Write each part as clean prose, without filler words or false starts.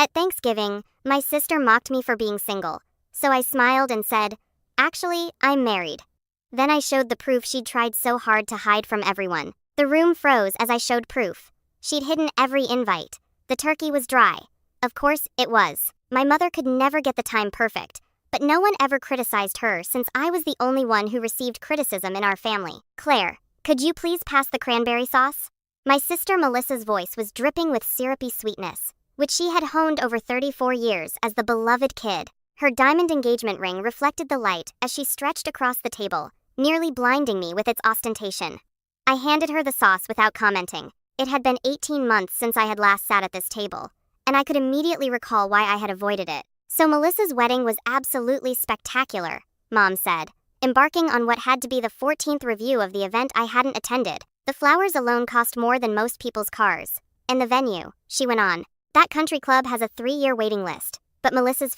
At Thanksgiving, my sister mocked me for being single, so I smiled and said, "Actually, I'm married." Then I showed the proof she'd tried so hard to hide from everyone. The room froze as I showed proof. She'd hidden every invite. The turkey was dry. Of course, it was. My mother could never get the time perfect, but no one ever criticized her since I was the only one who received criticism in our family. "Claire, could you please pass the cranberry sauce?" My sister Melissa's voice was dripping with syrupy sweetness, which she had honed over 34 years as the beloved kid. Her diamond engagement ring reflected the light as she stretched across the table, nearly blinding me with its ostentation. I handed her the sauce without commenting. It had been 18 months since I had last sat at this table, and I could immediately recall why I had avoided it. "So Melissa's wedding was absolutely spectacular," Mom said, embarking on what had to be the 14th review of the event I hadn't attended. "The flowers alone cost more than most people's cars. And the venue," she went on. "That country club has a 3-year waiting list, but Melissa's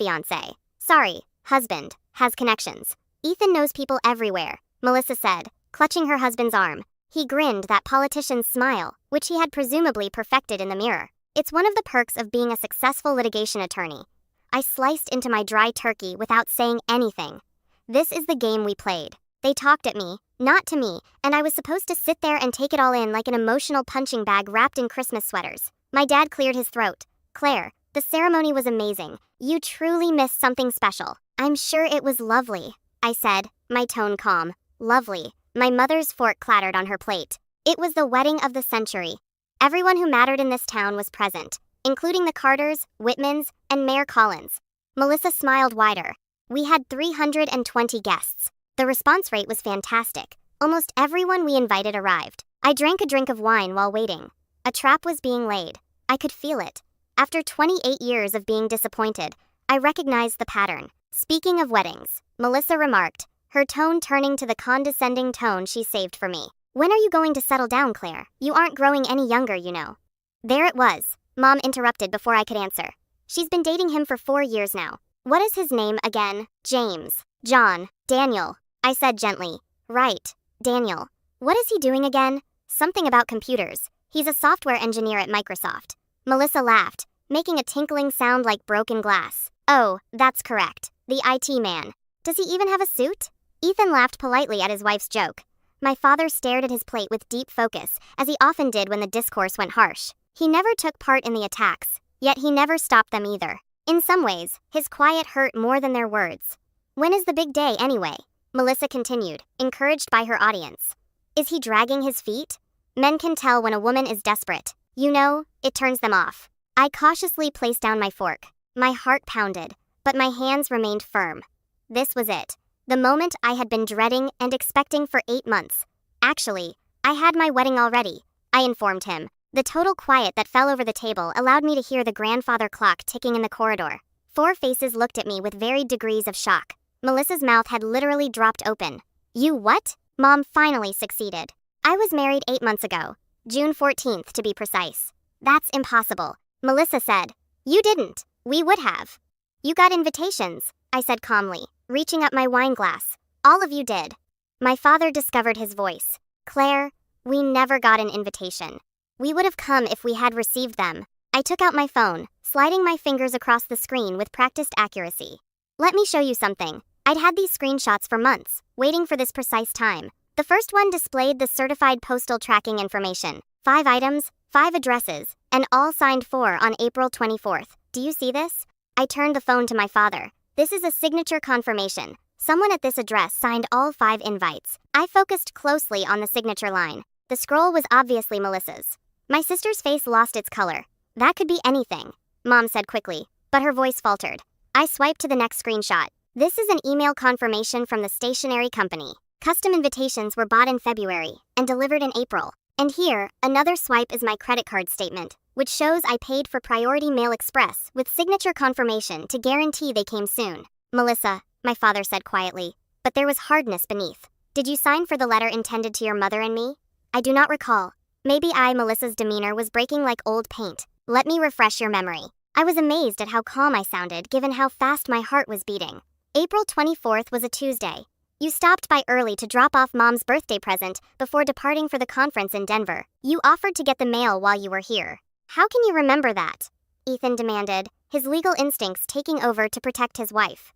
husband, has connections. Ethan knows people everywhere," Melissa said, clutching her husband's arm. He grinned that politician's smile, which he had presumably perfected in the mirror. "It's one of the perks of being a successful litigation attorney." I sliced into my dry turkey without saying anything. This is the game we played. They talked at me, not to me, and I was supposed to sit there and take it all in like an emotional punching bag wrapped in Christmas sweaters. My dad cleared his throat. "Claire, the ceremony was amazing. You truly missed something special." "I'm sure it was lovely," I said, my tone calm. "Lovely." My mother's fork clattered on her plate. "It was the wedding of the century. Everyone who mattered in this town was present, including the Carters, Whitmans, and Mayor Collins." Melissa smiled wider. "We had 320 guests. The response rate was fantastic. Almost everyone we invited arrived. I drank a drink of wine while waiting. A trap was being laid. I could feel it. After 28 years of being disappointed, I recognized the pattern." "Speaking of weddings," Melissa remarked, her tone turning to the condescending tone she saved for me. "When are you going to settle down, Claire? You aren't growing any younger, you know." There it was. Mom interrupted before I could answer. "She's been dating him for 4 years now." "What is his name again?" "James. John. Daniel," I said gently. "Right. Daniel. What is he doing again?" "Something about computers. He's a software engineer at Microsoft." Melissa laughed, making a tinkling sound like broken glass. "Oh, that's correct. The IT man. Does he even have a suit?" Ethan laughed politely at his wife's joke. My father stared at his plate with deep focus, as he often did when the discourse went harsh. He never took part in the attacks, yet he never stopped them either. In some ways, his quiet hurt more than their words. "When is the big day anyway?" Melissa continued, encouraged by her audience. "Is he dragging his feet? Men can tell when a woman is desperate. You know, it turns them off." I cautiously placed down my fork. My heart pounded, but my hands remained firm. This was it. The moment I had been dreading and expecting for 8 months. "Actually, I had my wedding already," I informed him. The total quiet that fell over the table allowed me to hear the grandfather clock ticking in the corridor. 4 faces looked at me with varied degrees of shock. Melissa's mouth had literally dropped open. "You what?" Mom finally succeeded. "I was married 8 months ago. June 14th to be precise." "That's impossible," Melissa said. "You didn't. We would have." "You got invitations," I said calmly, reaching up my wine glass. "All of you did." My father discovered his voice. "Claire, we never got an invitation. We would have come if we had received them." I took out my phone, sliding my fingers across the screen with practiced accuracy. "Let me show you something." I'd had these screenshots for months, waiting for this precise time. The first one displayed the certified postal tracking information. 5 items, 5 addresses, and all signed for on April 24th. "Do you see this?" I turned the phone to my father. "This is a signature confirmation. Someone at this address signed all 5 invites." I focused closely on the signature line. The scroll was obviously Melissa's. My sister's face lost its color. "That could be anything," Mom said quickly, but her voice faltered. I swiped to the next screenshot. "This is an email confirmation from the stationery company. Custom invitations were bought in February and delivered in April." And here, another swipe is my credit card statement, which shows I paid for Priority Mail Express with signature confirmation to guarantee they came soon. "Melissa," my father said quietly, but there was hardness beneath. "Did you sign for the letter intended to your mother and me?" "I do not recall." Maybe Melissa's demeanor was breaking like old paint. "Let me refresh your memory." I was amazed at how calm I sounded given how fast my heart was beating. "April 24th was a Tuesday. You stopped by early to drop off Mom's birthday present before departing for the conference in Denver. You offered to get the mail while you were here. How can you remember that?" Ethan demanded, his legal instincts taking over to protect his wife.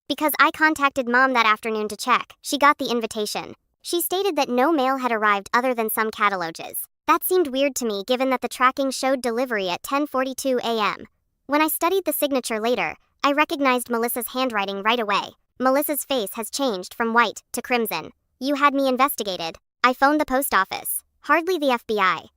Because I contacted Mom that afternoon to check, she got the invitation. She stated that no mail had arrived other than some catalogs. That seemed weird to me given that the tracking showed delivery at 10:42 a.m. When I studied the signature later, I recognized Melissa's handwriting right away. Melissa's face has changed from white to crimson. You had me investigated. I phoned the post office. Hardly the FBI.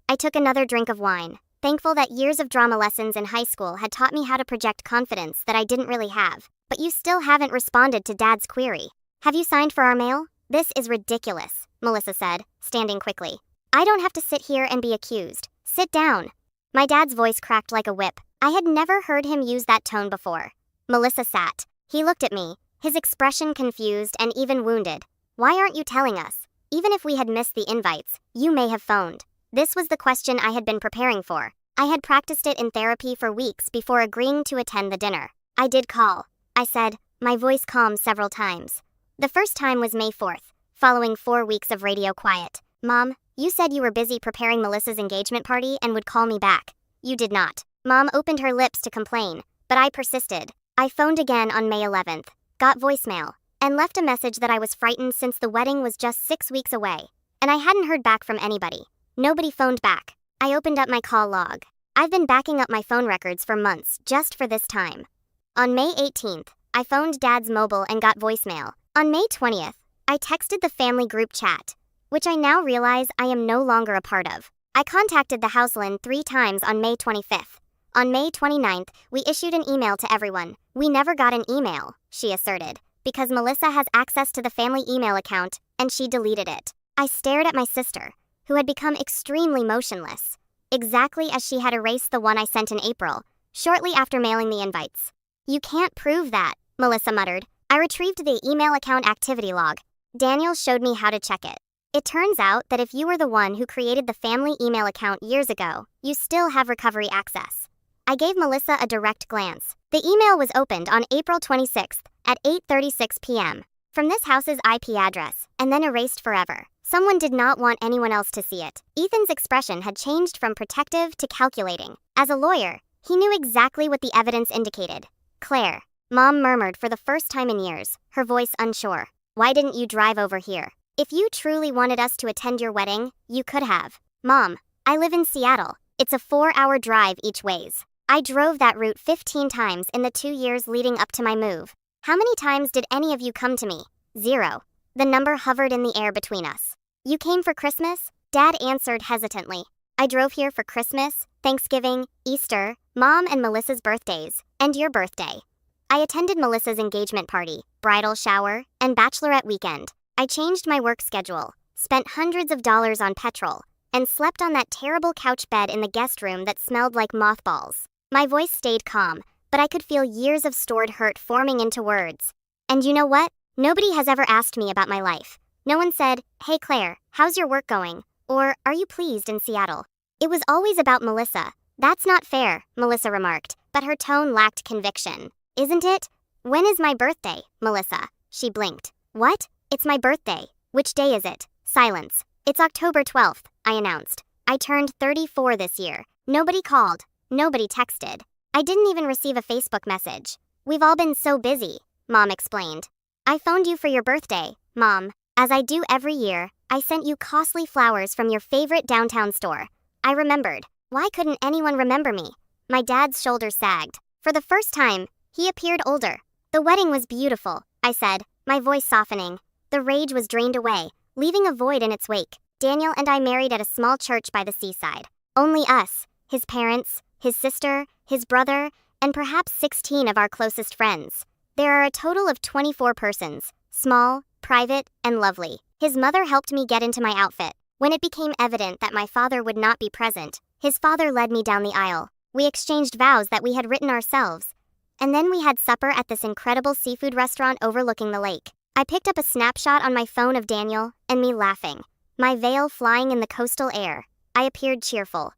I took another drink of wine, thankful that years of drama lessons in high school had taught me how to project confidence that I didn't really have. But you still haven't responded to Dad's query. Have you signed for our mail? This is ridiculous, Melissa said, standing quickly. I don't have to sit here and be accused. Sit down. My dad's voice cracked like a whip. I had never heard him use that tone before. Melissa sat. He looked at me, his expression confused and even wounded. Why aren't you telling us? Even if we had missed the invites, you may have phoned. This was the question I had been preparing for. I had practiced it in therapy for weeks before agreeing to attend the dinner. I did call, I said, my voice calm several times. The first time was May 4th, following 4 weeks of radio quiet. Mom, you said you were busy preparing Melissa's engagement party and would call me back. You did not. Mom opened her lips to complain, but I persisted. I phoned again on May 11th, got voicemail, and left a message that I was frightened since the wedding was just 6 weeks away, and I hadn't heard back from anybody. Nobody phoned back. I opened up my call log. I've been backing up my phone records for months just for this time. On May 18th, I phoned Dad's mobile and got voicemail. On May 20th, I texted the family group chat, which I now realize I am no longer a part of. I contacted the Houseland 3 times on May 25th. On May 29th, we issued an email to everyone. We never got an email, she asserted, because Melissa has access to the family email account, and she deleted it. I stared at my sister, who had become extremely motionless, exactly as she had erased the one I sent in April, shortly after mailing the invites. You can't prove that, Melissa muttered. I retrieved the email account activity log. Daniel showed me how to check it. It turns out that if you were the one who created the family email account years ago, you still have recovery access. I gave Melissa a direct glance. The email was opened on April 26th at 8:36 p.m. from this house's IP address, and then erased forever. Someone did not want anyone else to see it. Ethan's expression had changed from protective to calculating. As a lawyer, he knew exactly what the evidence indicated. Claire, Mom murmured for the first time in years, her voice unsure. Why didn't you drive over here? If you truly wanted us to attend your wedding, you could have. Mom, I live in Seattle. It's a 4-hour drive each ways. I drove that route 15 times in the 2 years leading up to my move. How many times did any of you come to me? 0. The number hovered in the air between us. You came for Christmas? Dad answered hesitantly. I drove here for Christmas, Thanksgiving, Easter, Mom and Melissa's birthdays, and your birthday. I attended Melissa's engagement party, bridal shower, and bachelorette weekend. I changed my work schedule, spent hundreds of dollars on petrol, and slept on that terrible couch bed in the guest room that smelled like mothballs. My voice stayed calm, but I could feel years of stored hurt forming into words. And you know what? Nobody has ever asked me about my life. No one said, hey Claire, how's your work going? Or, are you pleased in Seattle? It was always about Melissa. That's not fair, Melissa remarked, but her tone lacked conviction. Isn't it? When is my birthday, Melissa? She blinked. What? It's my birthday. Which day is it? Silence. It's October 12th, I announced. I turned 34 this year. Nobody called. Nobody texted. I didn't even receive a Facebook message. We've all been so busy, Mom explained. I phoned you for your birthday, Mom. As I do every year, I sent you costly flowers from your favorite downtown store. I remembered. Why couldn't anyone remember me? My dad's shoulders sagged. For the first time, he appeared older. The wedding was beautiful, I said, my voice softening. The rage was drained away, leaving a void in its wake. Daniel and I married at a small church by the seaside. Only us, his parents, his sister, his brother, and perhaps 16 of our closest friends. There are a total of 24 persons, small, private, and lovely. His mother helped me get into my outfit. When it became evident that my father would not be present, his father led me down the aisle. We exchanged vows that we had written ourselves. And then we had supper at this incredible seafood restaurant overlooking the lake. I picked up a snapshot on my phone of Daniel and me laughing, my veil flying in the coastal air. I appeared cheerful.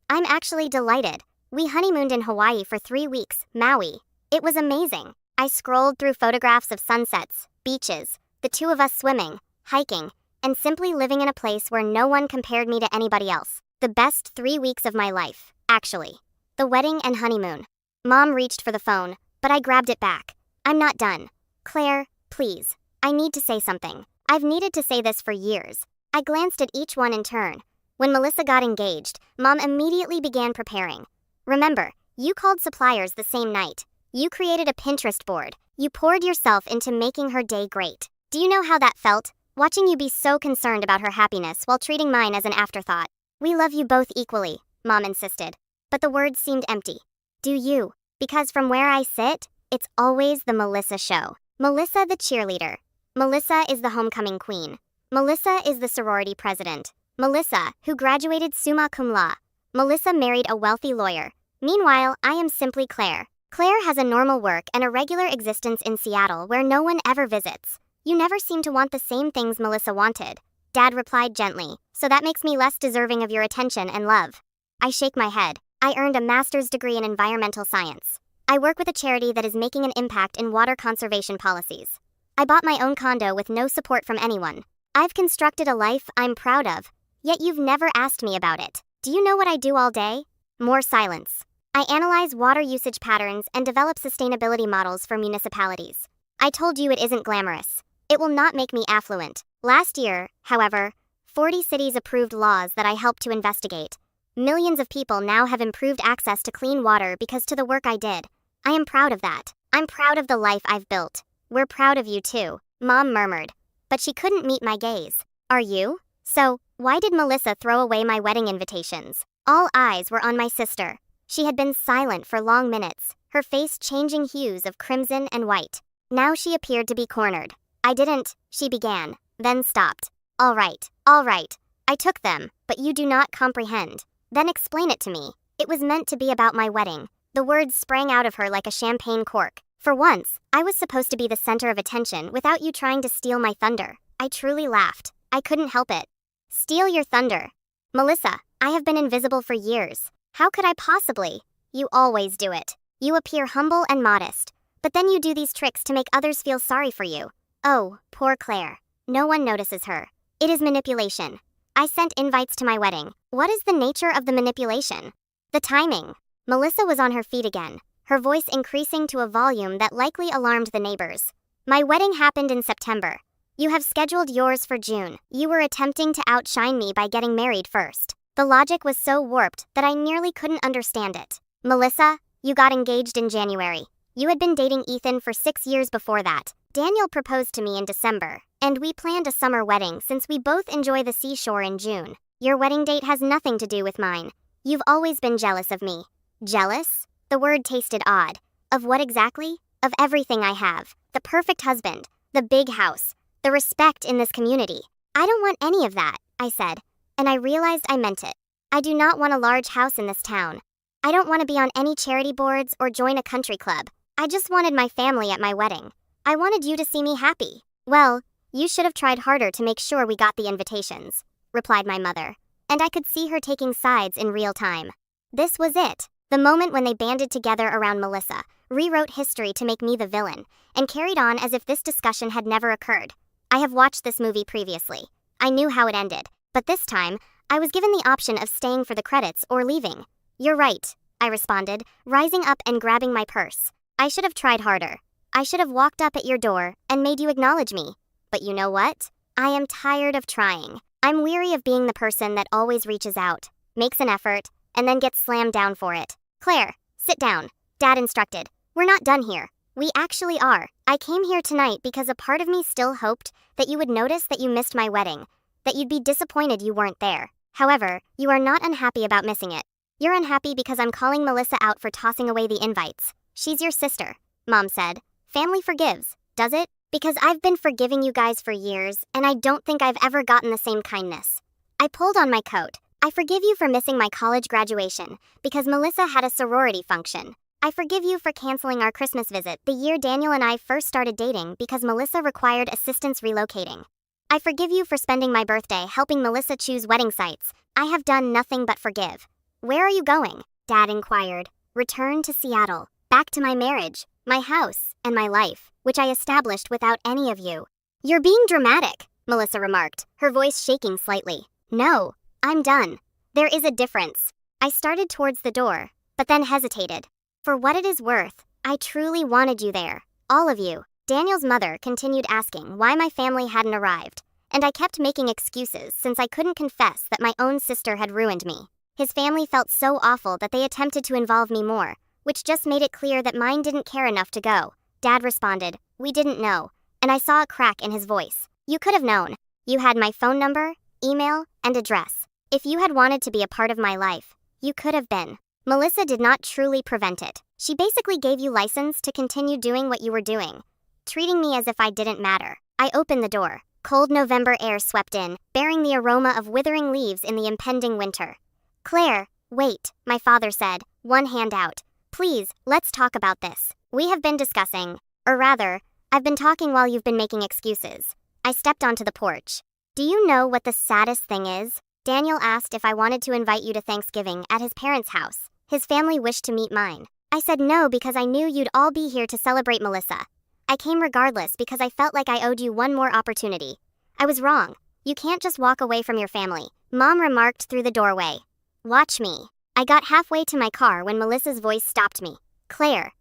I'm actually delighted. We honeymooned in Hawaii for 3 weeks, Maui. It was amazing. I scrolled through photographs of sunsets, beaches, the two of us swimming, hiking, and simply living in a place where no one compared me to anybody else. The best 3 weeks of my life, actually. The The wedding and honeymoon. Mom reached for the phone, but I grabbed it back. I'm not done. Claire, please. I need to say something. I've needed to say this for years. I glanced at each one in turn. When Melissa got engaged, Mom immediately began preparing. Remember, you called suppliers the same night. You created a Pinterest board. You poured yourself into making her day great. Do you know how that felt? Watching you be so concerned about her happiness while treating mine as an afterthought. We love you both equally, Mom insisted. But the words seemed empty. Do you? Because from where I sit, it's always the Melissa show. Melissa the cheerleader. Melissa is the homecoming queen. Melissa is the sorority president. Melissa, who graduated summa cum laude. Melissa married a wealthy lawyer. Meanwhile, I am simply Claire. Claire has a normal work and a regular existence in Seattle where no one ever visits. You never seem to want the same things Melissa wanted. Dad replied gently, so that makes me less deserving of your attention and love. I shake my head. I earned a master's degree in environmental science. I work with a charity that is making an impact in water conservation policies. I bought my own condo with no support from anyone. I've constructed a life I'm proud of, yet you've never asked me about it. Do you know what I do all day? More silence. I analyze water usage patterns and develop sustainability models for municipalities. I told you it isn't glamorous. It will not make me affluent. Last year, however, 40 cities approved laws that I helped to investigate. Millions of people now have improved access to clean water because to the work I did. I am proud of that. I'm proud of the life I've built. We're proud of you too, Mom murmured. But she couldn't meet my gaze. Are you? So, why did Melissa throw away my wedding invitations? All eyes were on my sister. She had been silent for long minutes, her face changing hues of crimson and white. Now she appeared to be cornered. I didn't, she began, then stopped. All right. I took them, but you do not comprehend. Then explain it to me. It was meant to be about my wedding. The words sprang out of her like a champagne cork. For once, I was supposed to be the center of attention without you trying to steal my thunder. I truly laughed. I couldn't help it. Steal your thunder. Melissa, I have been invisible for years. How could I possibly? You always do it. You appear humble and modest, but then you do these tricks to make others feel sorry for you. Oh, poor Claire. No one notices her. It is manipulation. I sent invites to my wedding. What is the nature of the manipulation? The timing. Melissa was on her feet again, her voice increasing to a volume that likely alarmed the neighbors. My wedding happened in September. You have scheduled yours for June. You were attempting to outshine me by getting married first. The logic was so warped that I nearly couldn't understand it. Melissa, you got engaged in January. You had been dating Ethan for 6 years before that. Daniel proposed to me in December, and we planned a summer wedding since we both enjoy the seashore in June. Your wedding date has nothing to do with mine. You've always been jealous of me. Jealous? The word tasted odd. Of what exactly? Of everything I have. The perfect husband, the big house, the respect in this community. I don't want any of that, I said. And I realized I meant it. I do not want a large house in this town. I don't want to be on any charity boards or join a country club. I just wanted my family at my wedding. I wanted you to see me happy. Well, you should have tried harder to make sure we got the invitations, replied my mother. And I could see her taking sides in real time. This was it. The moment when they banded together around Melissa, rewrote history to make me the villain, and carried on as if this discussion had never occurred. I have watched this movie previously. I knew how it ended. But this time, I was given the option of staying for the credits or leaving. You're right, I responded, rising up and grabbing my purse. I should have tried harder. I should have walked up at your door and made you acknowledge me. But you know what? I am tired of trying. I'm weary of being the person that always reaches out, makes an effort, and then gets slammed down for it. Claire, sit down, Dad instructed. We're not done here. We actually are. I came here tonight because a part of me still hoped that you would notice that you missed my wedding, that you'd be disappointed you weren't there. However, you are not unhappy about missing it. You're unhappy because I'm calling Melissa out for tossing away the invites. She's your sister, Mom said. Family forgives, does it? Because I've been forgiving you guys for years, and I don't think I've ever gotten the same kindness. I pulled on my coat. I forgive you for missing my college graduation, because Melissa had a sorority function. I forgive you for canceling our Christmas visit the year Daniel and I first started dating because Melissa required assistance relocating. I forgive you for spending my birthday helping Melissa choose wedding sites. I have done nothing but forgive. Where are you going? Dad inquired. Return to Seattle. Back to my marriage, my house, and my life, which I established without any of you. You're being dramatic, Melissa remarked, her voice shaking slightly. No, I'm done. There is a difference. I started towards the door, but then hesitated. For what it is worth, I truly wanted you there. All of you. Daniel's mother continued asking why my family hadn't arrived, and I kept making excuses since I couldn't confess that my own sister had ruined me. His family felt so awful that they attempted to involve me more, which just made it clear that mine didn't care enough to go. Dad responded, "We didn't know," and I saw a crack in his voice. "You could have known. You had my phone number, email, and address. If you had wanted to be a part of my life, you could have been." Melissa did not truly prevent it. She basically gave you license to continue doing what you were doing, treating me as if I didn't matter. I opened the door. Cold November air swept in, bearing the aroma of withering leaves in the impending winter. "Claire, wait," my father said, one hand out. "Please, let's talk about this. We have been discussing, or rather, I've been talking while you've been making excuses." I stepped onto the porch. "Do you know what the saddest thing is?" Daniel asked if I wanted to invite you to Thanksgiving at his parents' house. His family wished to meet mine. I said no because I knew you'd all be here to celebrate Melissa. I came regardless because I felt like I owed you one more opportunity. I was wrong. You can't just walk away from your family, Mom remarked through the doorway. "Watch me." I got halfway to my car when Melissa's voice stopped me. Claire,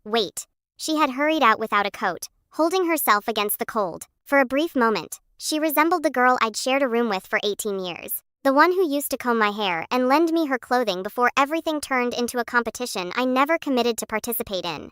wait." She had hurried out without a coat, holding herself against the cold. For a brief moment, she resembled the girl I'd shared a room with for 18 years. The one who used to comb my hair and lend me her clothing before everything turned into a competition I never committed to participate in.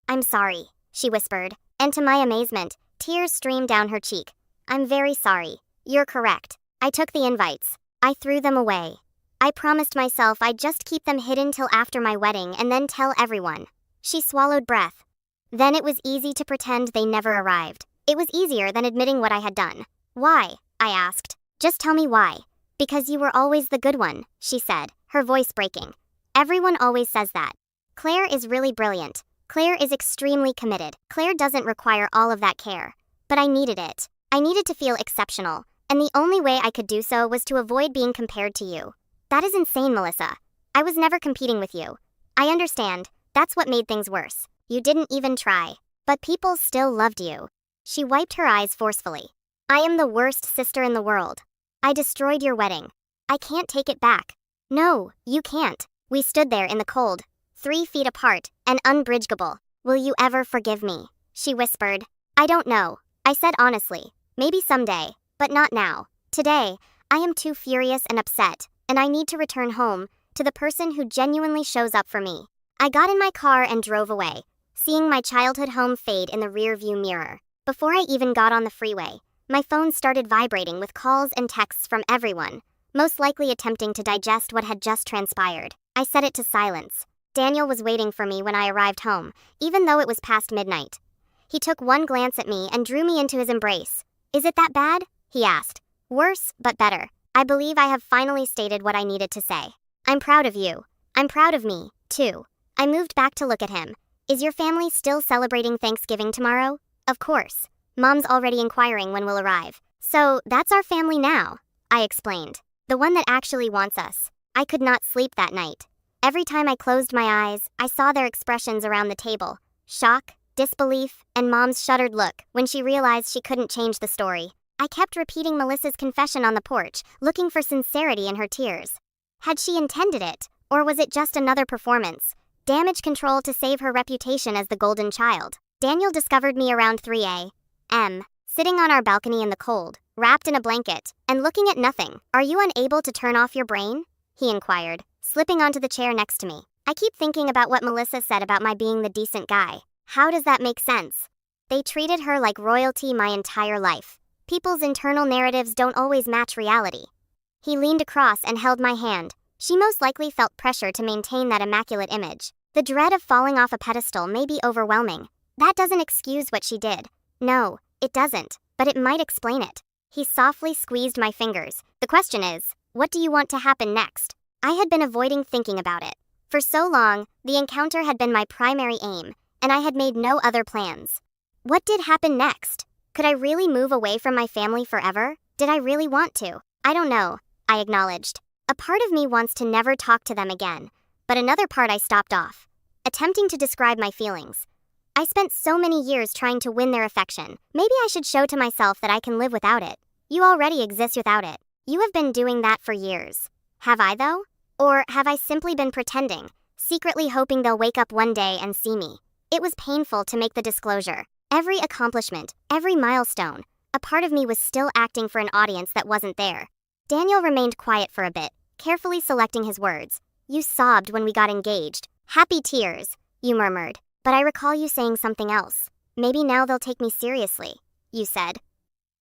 "I'm sorry," she whispered, and to my amazement, tears streamed down her cheek. "I'm very sorry. You're correct. I took the invites. I threw them away. I promised myself I'd just keep them hidden till after my wedding and then tell everyone." She swallowed breath. "Then it was easy to pretend they never arrived. It was easier than admitting what I had done." "Why?" I asked. "Just tell me why." "Because you were always the good one," she said, her voice breaking. "Everyone always says that. Claire is really brilliant. Claire is extremely committed. Claire doesn't require all of that care. But I needed it. I needed to feel exceptional, and the only way I could do so was to avoid being compared to you." "That is insane, Melissa. I was never competing with you." "I understand. That's what made things worse. You didn't even try. But people still loved you." She wiped her eyes forcefully. "I am the worst sister in the world. I destroyed your wedding. I can't take it back." "No, you can't." We stood there in the cold, 3 feet apart, and unbridgeable. "Will you ever forgive me?" she whispered. "I don't know," I said honestly. "Maybe someday, but not now. Today, I am too furious and upset, and I need to return home, to the person who genuinely shows up for me." I got in my car and drove away, seeing my childhood home fade in the rear-view mirror. Before I even got on the freeway, my phone started vibrating with calls and texts from everyone, most likely attempting to digest what had just transpired. I set it to silence. Daniel was waiting for me when I arrived home, even though it was past midnight. He took one glance at me and drew me into his embrace. "Is it that bad?" he asked. "Worse, but better. I believe I have finally stated what I needed to say. I'm proud of you. I'm proud of me, too." I moved back to look at him. "Is your family still celebrating Thanksgiving tomorrow?" "Of course. Mom's already inquiring when we'll arrive." "So, that's our family now," I explained. "The one that actually wants us." I could not sleep that night. Every time I closed my eyes, I saw their expressions around the table. Shock, disbelief, and Mom's shuddered look when she realized she couldn't change the story. I kept repeating Melissa's confession on the porch, looking for sincerity in her tears. Had she intended it, or was it just another performance? Damage control to save her reputation as the golden child. Daniel discovered me around 3 a.m., sitting on our balcony in the cold, wrapped in a blanket, and looking at nothing. "Are you unable to turn off your brain?" he inquired, slipping onto the chair next to me. "I keep thinking about what Melissa said about my being the decent guy. How does that make sense? They treated her like royalty my entire life. People's internal narratives don't always match reality." He leaned across and held my hand. She most likely felt pressure to maintain that immaculate image. The dread of falling off a pedestal may be overwhelming. That doesn't excuse what she did. No, it doesn't, but it might explain it. He softly squeezed my fingers. "The question is, what do you want to happen next?" I had been avoiding thinking about it. For so long, the encounter had been my primary aim, and I had made no other plans. What did happen next? Could I really move away from my family forever? Did I really want to? "I don't know," I acknowledged. "A part of me wants to never talk to them again, but another part I stopped off, attempting to describe my feelings. I spent so many years trying to win their affection. Maybe I should show to myself that I can live without it. You already exist without it. You have been doing that for years." "Have I, though?" Or have I simply been pretending, secretly hoping they'll wake up one day and see me? It was painful to make the disclosure. Every accomplishment, every milestone, a part of me was still acting for an audience that wasn't there. Daniel remained quiet for a bit, carefully selecting his words. You sobbed when we got engaged. Happy tears, you murmured. But I recall you saying something else. Maybe now they'll take me seriously, you said.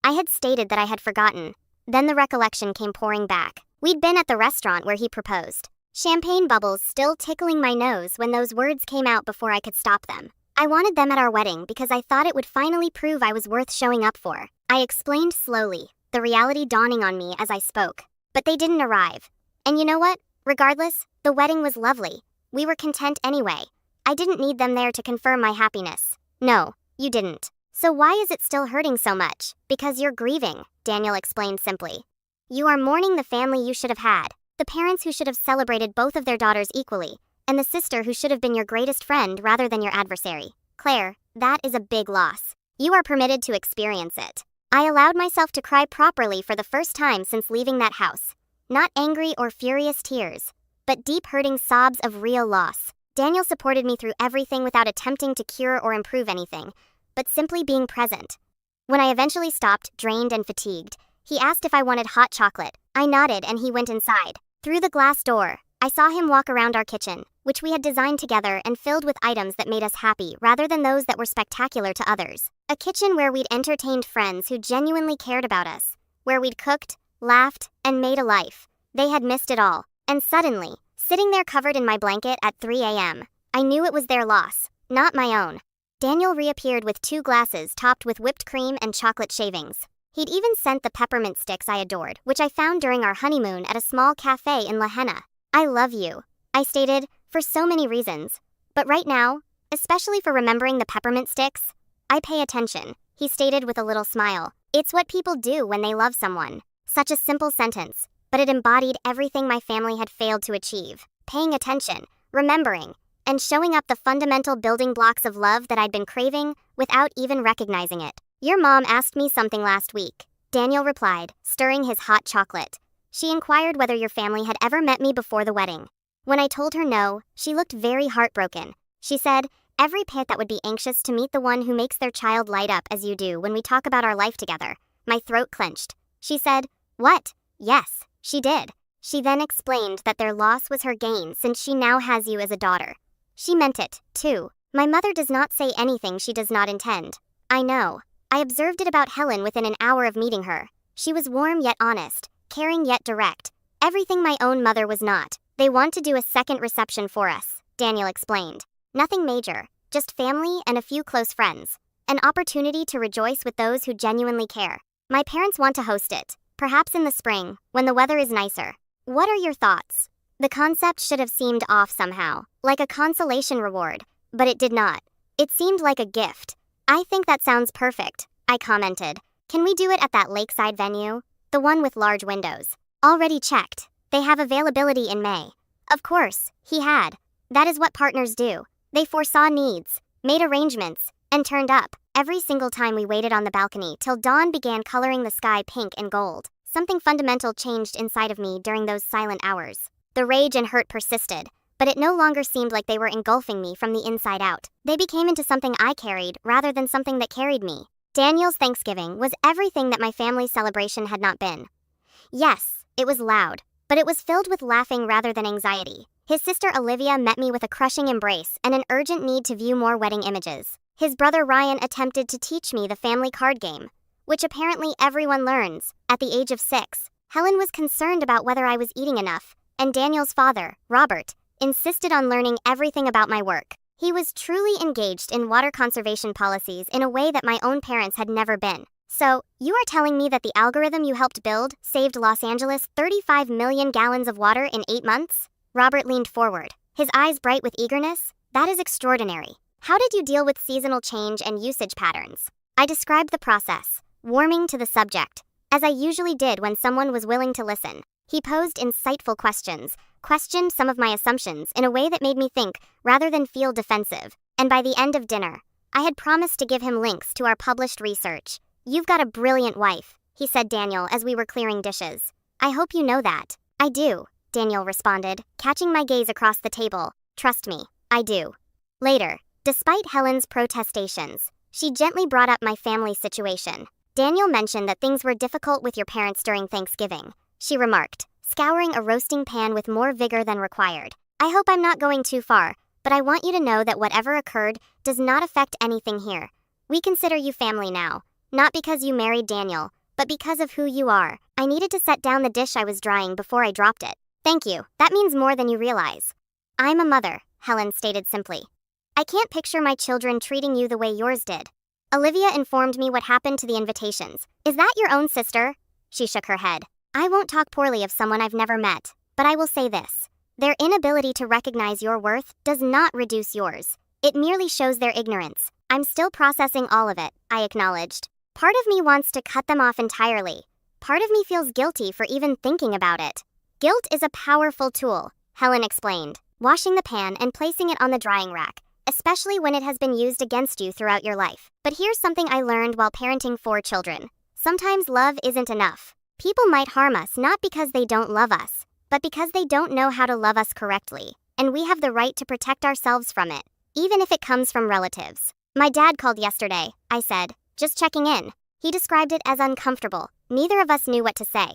I had stated that I had forgotten. Then the recollection came pouring back. We'd been at the restaurant where he proposed. Champagne bubbles still tickling my nose when those words came out before I could stop them. I wanted them at our wedding because I thought it would finally prove I was worth showing up for. I explained slowly, the reality dawning on me as I spoke. But they didn't arrive. And you know what? Regardless, the wedding was lovely. We were content anyway. I didn't need them there to confirm my happiness. No, you didn't. So why is it still hurting so much? Because you're grieving, Daniel explained simply. You are mourning the family you should have had, the parents who should have celebrated both of their daughters equally, and the sister who should have been your greatest friend rather than your adversary. Claire, that is a big loss. You are permitted to experience it. I allowed myself to cry properly for the first time since leaving that house. Not angry or furious tears, but deep hurting sobs of real loss. Daniel supported me through everything without attempting to cure or improve anything, but simply being present. When I eventually stopped, drained and fatigued, he asked if I wanted hot chocolate. I nodded and he went inside. Through the glass door, I saw him walk around our kitchen, which we had designed together and filled with items that made us happy rather than those that were spectacular to others. A kitchen where we'd entertained friends who genuinely cared about us, where we'd cooked, laughed, and made a life. They had missed it all. And suddenly, sitting there covered in my blanket at 3 a.m., I knew it was their loss, not my own. Daniel reappeared with 2 glasses topped with whipped cream and chocolate shavings. He'd even sent the peppermint sticks I adored, which I found during our honeymoon at a small cafe in Lahaina. I love you, I stated, for so many reasons. But right now, especially for remembering the peppermint sticks, I pay attention, he stated with a little smile. It's what people do when they love someone. Such a simple sentence, but it embodied everything my family had failed to achieve. Paying attention, remembering, and showing up the fundamental building blocks of love that I'd been craving without even recognizing it. Your mom asked me something last week, Daniel replied, stirring his hot chocolate. She inquired whether your family had ever met me before the wedding. When I told her no, she looked very heartbroken. She said, every parent that would be anxious to meet the one who makes their child light up as you do when we talk about our life together. My throat clenched. She said, what? Yes, she did. She then explained that their loss was her gain since she now has you as a daughter. She meant it, too. My mother does not say anything she does not intend. I know. I observed it about Helen within an hour of meeting her. She was warm yet honest, caring yet direct. Everything my own mother was not. They want to do a second reception for us, Daniel explained. Nothing major, just family and a few close friends. An opportunity to rejoice with those who genuinely care. My parents want to host it, perhaps in the spring, when the weather is nicer. What are your thoughts? The concept should have seemed off somehow, like a consolation reward, but it did not. It seemed like a gift. I think that sounds perfect, I commented. Can we do it at that lakeside venue? The one with large windows. Already checked. They have availability in May. Of course, he had. That is what partners do. They foresaw needs, made arrangements, and turned up. Every single time we waited on the balcony till dawn began coloring the sky pink and gold. Something fundamental changed inside of me during those silent hours. The rage and hurt persisted, but it no longer seemed like they were engulfing me from the inside out. They became into something I carried rather than something that carried me. Daniel's Thanksgiving was everything that my family's celebration had not been. Yes, it was loud, but it was filled with laughing rather than anxiety. His sister Olivia met me with a crushing embrace and an urgent need to view more wedding images. His brother Ryan attempted to teach me the family card game, which apparently everyone learns, at the age of 6. Helen was concerned about whether I was eating enough, and Daniel's father, Robert, insisted on learning everything about my work. He was truly engaged in water conservation policies in a way that my own parents had never been. So, you are telling me that the algorithm you helped build saved Los Angeles 35 million gallons of water in 8 months? Robert leaned forward, his eyes bright with eagerness. That is extraordinary. How did you deal with seasonal change and usage patterns? I described the process, warming to the subject, as I usually did when someone was willing to listen. He posed insightful questions, questioned some of my assumptions in a way that made me think rather than feel defensive. And by the end of dinner, I had promised to give him links to our published research. You've got a brilliant wife, he said Daniel as we were clearing dishes. I hope you know that. I do, Daniel responded, catching my gaze across the table. Trust me, I do. Later, despite Helen's protestations, she gently brought up my family situation. Daniel mentioned that things were difficult with your parents during Thanksgiving, she remarked, scouring a roasting pan with more vigor than required. I hope I'm not going too far, but I want you to know that whatever occurred does not affect anything here. We consider you family now, not because you married Daniel, but because of who you are. I needed to set down the dish I was drying before I dropped it. Thank you, that means more than you realize. I'm a mother, Helen stated simply. I can't picture my children treating you the way yours did. Olivia informed me what happened to the invitations. Is that your own sister? She shook her head. I won't talk poorly of someone I've never met, but I will say this. Their inability to recognize your worth does not reduce yours. It merely shows their ignorance. I'm still processing all of it, I acknowledged. Part of me wants to cut them off entirely. Part of me feels guilty for even thinking about it. Guilt is a powerful tool, Helen explained, washing the pan and placing it on the drying rack, especially when it has been used against you throughout your life. But here's something I learned while parenting 4 children. Sometimes love isn't enough. People might harm us not because they don't love us, but because they don't know how to love us correctly, and we have the right to protect ourselves from it, even if it comes from relatives. My dad called yesterday, I said, just checking in. He described it as uncomfortable. Neither of us knew what to say.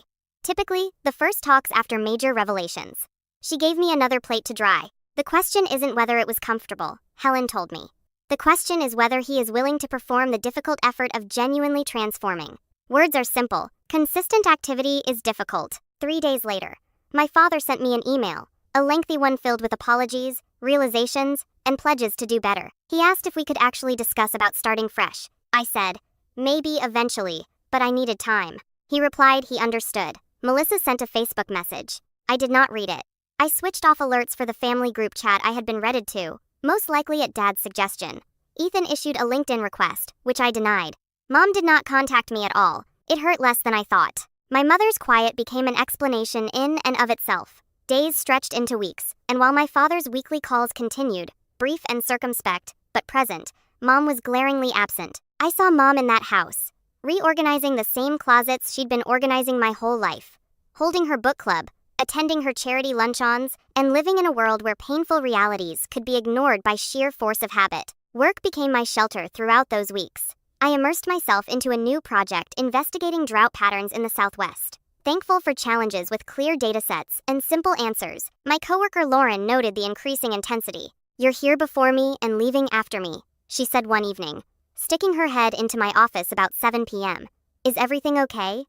Typically, the first talks after major revelations. She gave me another plate to dry. The question isn't whether it was comfortable, Helen told me. The question is whether he is willing to perform the difficult effort of genuinely transforming. Words are simple. Consistent activity is difficult. 3 days later, my father sent me an email, a lengthy one filled with apologies, realizations, and pledges to do better. He asked if we could actually discuss about starting fresh. I said, maybe eventually, but I needed time. He replied he understood. Melissa sent a Facebook message. I did not read it. I switched off alerts for the family group chat I had been redded to, most likely at Dad's suggestion. Ethan issued a LinkedIn request, which I denied. Mom did not contact me at all. It hurt less than I thought. My mother's quiet became an explanation in and of itself. Days stretched into weeks, and while my father's weekly calls continued, brief and circumspect, but present, Mom was glaringly absent. I saw Mom in that house, reorganizing the same closets she'd been organizing my whole life, holding her book club, attending her charity luncheons, and living in a world where painful realities could be ignored by sheer force of habit. Work became my shelter throughout those weeks. I immersed myself into a new project investigating drought patterns in the Southwest. Thankful for challenges with clear datasets and simple answers, my coworker Lauren noted the increasing intensity. You're here before me and leaving after me, she said one evening, sticking her head into my office about 7 p.m. Is everything okay?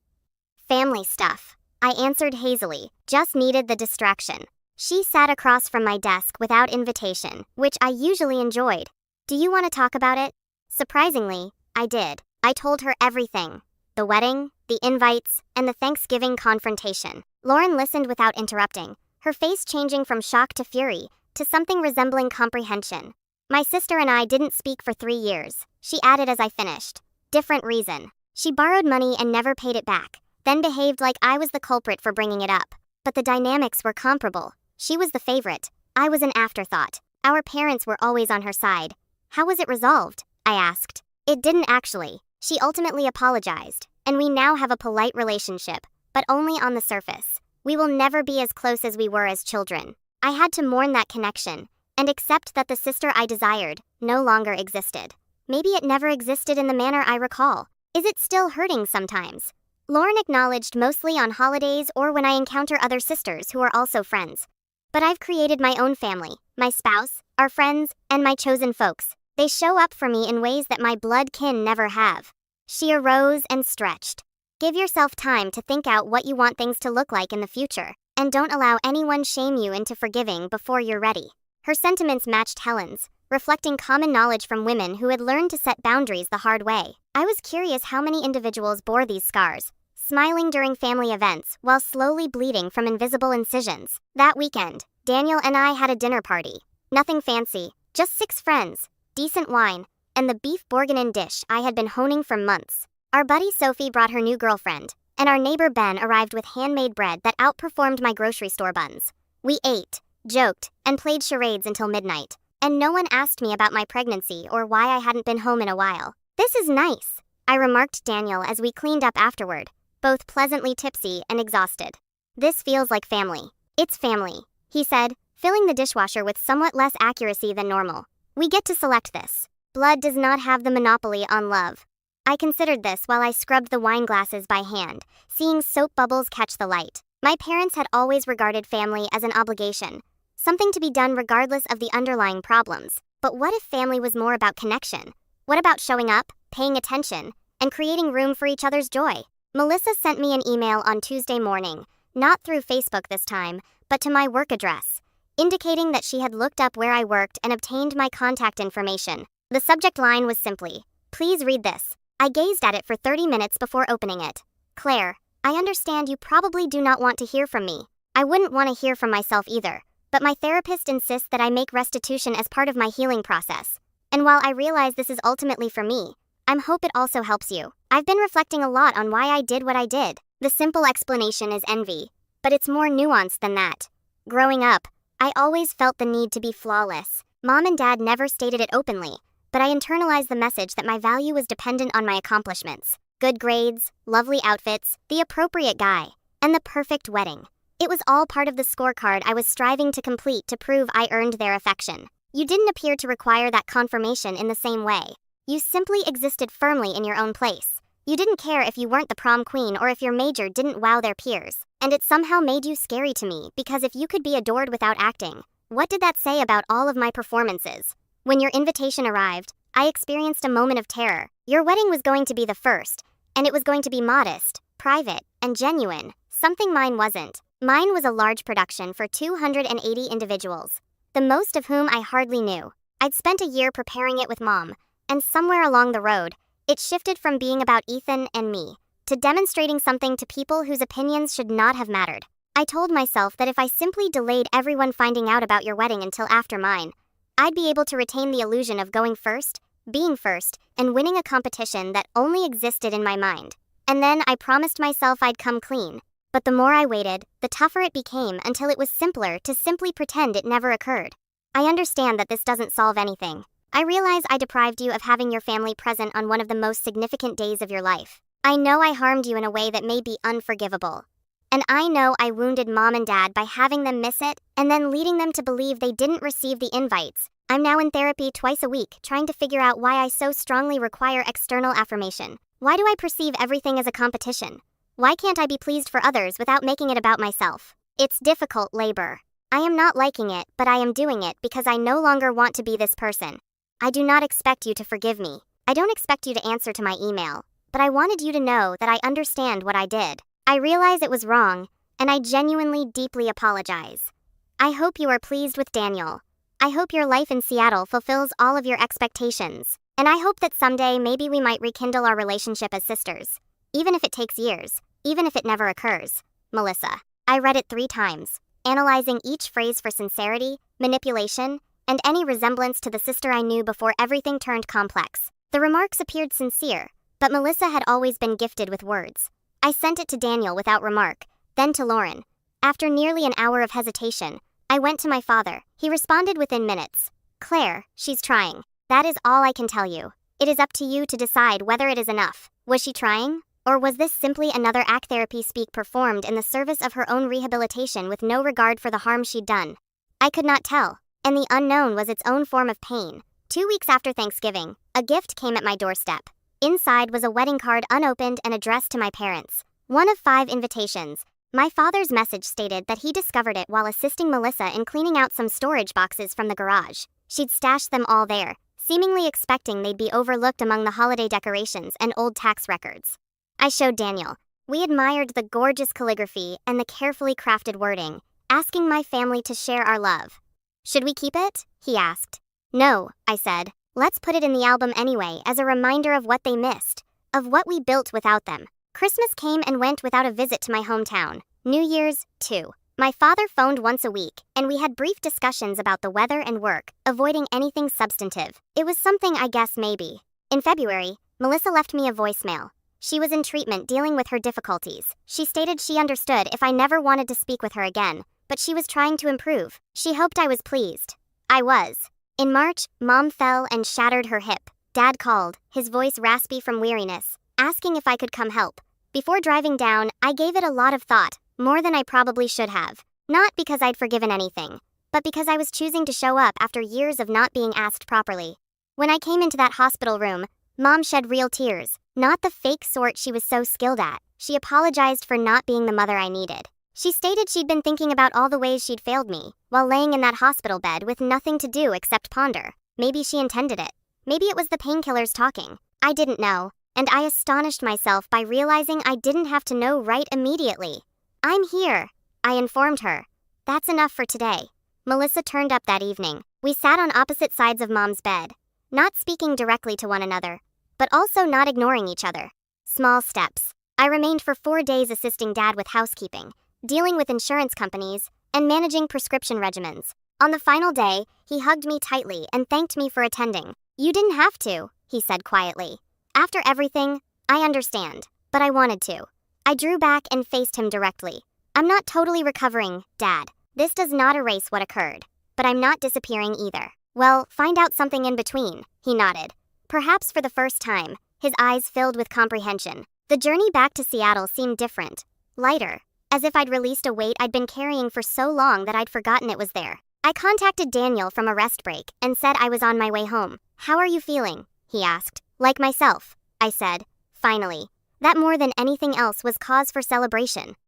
Family stuff, I answered hazily, just needed the distraction. She sat across from my desk without invitation, which I usually enjoyed. Do you want to talk about it? Surprisingly, I did. I told her everything. The wedding, the invites, and the Thanksgiving confrontation. Lauren listened without interrupting, her face changing from shock to fury, to something resembling comprehension. My sister and I didn't speak for 3 years, she added as I finished. Different reason. She borrowed money and never paid it back, then behaved like I was the culprit for bringing it up. But the dynamics were comparable. She was the favorite. I was an afterthought. Our parents were always on her side. How was it resolved? I asked. It didn't actually. She ultimately apologized, and we now have a polite relationship, but only on the surface. We will never be as close as we were as children. I had to mourn that connection, and accept that the sister I desired no longer existed. Maybe it never existed in the manner I recall. Is it still hurting sometimes? Lauren acknowledged mostly on holidays or when I encounter other sisters who are also friends. But I've created my own family, my spouse, our friends, and my chosen folks. They show up for me in ways that my blood kin never have. She arose and stretched. Give yourself time to think out what you want things to look like in the future, and don't allow anyone shame you into forgiving before you're ready. Her sentiments matched Helen's, reflecting common knowledge from women who had learned to set boundaries the hard way. I was curious how many individuals bore these scars, smiling during family events while slowly bleeding from invisible incisions. That weekend, Daniel and I had a dinner party. Nothing fancy, just 6 friends, decent wine, and the beef bourguignon dish I had been honing for months. Our buddy Sophie brought her new girlfriend, and our neighbor Ben arrived with handmade bread that outperformed my grocery store buns. We ate, joked, and played charades until midnight, and no one asked me about my pregnancy or why I hadn't been home in a while. This is nice, I remarked to Daniel as we cleaned up afterward, both pleasantly tipsy and exhausted. This feels like family. It's family, he said, filling the dishwasher with somewhat less accuracy than normal. We get to select this. Blood does not have the monopoly on love. I considered this while I scrubbed the wine glasses by hand, seeing soap bubbles catch the light. My parents had always regarded family as an obligation, something to be done regardless of the underlying problems. But what if family was more about connection? What about showing up, paying attention, and creating room for each other's joy? Melissa sent me an email on Tuesday morning, not through Facebook this time, but to my work address, indicating that she had looked up where I worked and obtained my contact information. The subject line was simply, "Please read this." I gazed at it for 30 minutes before opening it. Claire, I understand you probably do not want to hear from me. I wouldn't want to hear from myself either, but my therapist insists that I make restitution as part of my healing process. And while I realize this is ultimately for me, I hope it also helps you. I've been reflecting a lot on why I did what I did. The simple explanation is envy, but it's more nuanced than that. Growing up, I always felt the need to be flawless. Mom and Dad never stated it openly, but I internalized the message that my value was dependent on my accomplishments. Good grades, lovely outfits, the appropriate guy, and the perfect wedding. It was all part of the scorecard I was striving to complete to prove I earned their affection. You didn't appear to require that confirmation in the same way. You simply existed firmly in your own place. You didn't care if you weren't the prom queen or if your major didn't wow their peers. And it somehow made you scary to me because if you could be adored without acting, what did that say about all of my performances? When your invitation arrived, I experienced a moment of terror. Your wedding was going to be the first, and it was going to be modest, private, and genuine, something mine wasn't. Mine was a large production for 280 individuals, the most of whom I hardly knew. I'd spent a year preparing it with Mom, and somewhere along the road, it shifted from being about Ethan and me to demonstrating something to people whose opinions should not have mattered. I told myself that if I simply delayed everyone finding out about your wedding until after mine, I'd be able to retain the illusion of going first, being first, and winning a competition that only existed in my mind. And then I promised myself I'd come clean. But the more I waited, the tougher it became until it was simpler to simply pretend it never occurred. I understand that this doesn't solve anything. I realize I deprived you of having your family present on one of the most significant days of your life. I know I harmed you in a way that may be unforgivable. And I know I wounded Mom and Dad by having them miss it and then leading them to believe they didn't receive the invites. I'm now in therapy twice a week, trying to figure out why I so strongly require external affirmation. Why do I perceive everything as a competition? Why can't I be pleased for others without making it about myself? It's difficult labor. I am not liking it, but I am doing it because I no longer want to be this person. I do not expect you to forgive me. I don't expect you to answer to my email, but I wanted you to know that I understand what I did. I realize it was wrong, and I genuinely deeply apologize. I hope you are pleased with Daniel. I hope your life in Seattle fulfills all of your expectations. And I hope that someday maybe we might rekindle our relationship as sisters. Even if it takes years, even if it never occurs. Melissa. I read it 3 times, analyzing each phrase for sincerity, manipulation, and any resemblance to the sister I knew before everything turned complex. The remarks appeared sincere, but Melissa had always been gifted with words. I sent it to Daniel without remark, then to Lauren. After nearly an hour of hesitation, I went to my father. He responded within minutes. Claire, she's trying. That is all I can tell you. It is up to you to decide whether it is enough. Was she trying? Or was this simply another ACT therapy speak performed in the service of her own rehabilitation with no regard for the harm she'd done? I could not tell, and the unknown was its own form of pain. 2 weeks after Thanksgiving, a gift came at my doorstep. Inside was a wedding card unopened and addressed to my parents. One of 5 invitations. My father's message stated that he discovered it while assisting Melissa in cleaning out some storage boxes from the garage. She'd stashed them all there, seemingly expecting they'd be overlooked among the holiday decorations and old tax records. I showed Daniel. We admired the gorgeous calligraphy and the carefully crafted wording, asking my family to share our love. Should we keep it? He asked. No, I said. Let's put it in the album anyway as a reminder of what they missed, of what we built without them. Christmas came and went without a visit to my hometown. New Year's, too. My father phoned once a week, and we had brief discussions about the weather and work, avoiding anything substantive. It was something I guess maybe. In February, Melissa left me a voicemail. She was in treatment dealing with her difficulties. She stated she understood if I never wanted to speak with her again, but she was trying to improve. She hoped I was pleased. I was. In March, Mom fell and shattered her hip. Dad called, his voice raspy from weariness, asking if I could come help. Before driving down, I gave it a lot of thought, more than I probably should have. Not because I'd forgiven anything, but because I was choosing to show up after years of not being asked properly. When I came into that hospital room, Mom shed real tears, not the fake sort she was so skilled at. She apologized for not being the mother I needed. She stated she'd been thinking about all the ways she'd failed me, while laying in that hospital bed with nothing to do except ponder. Maybe she intended it. Maybe it was the painkillers talking. I didn't know, and I astonished myself by realizing I didn't have to know right immediately. "I'm here," I informed her. "That's enough for today." Melissa turned up that evening. We sat on opposite sides of Mom's bed, not speaking directly to one another, but also not ignoring each other. Small steps. I remained for 4 days assisting Dad with housekeeping, dealing with insurance companies, and managing prescription regimens. On the final day, he hugged me tightly and thanked me for attending. "You didn't have to," he said quietly. "After everything, I understand, but I wanted to." I drew back and faced him directly. "I'm not totally recovering, Dad. This does not erase what occurred, but I'm not disappearing either." "Well, find out something in between," he nodded. Perhaps for the first time, his eyes filled with comprehension. The journey back to Seattle seemed different, lighter, as if I'd released a weight I'd been carrying for so long that I'd forgotten it was there. I contacted Daniel from a rest break and said I was on my way home. "How are you feeling?" he asked. "Like myself," I said. Finally. That more than anything else was cause for celebration.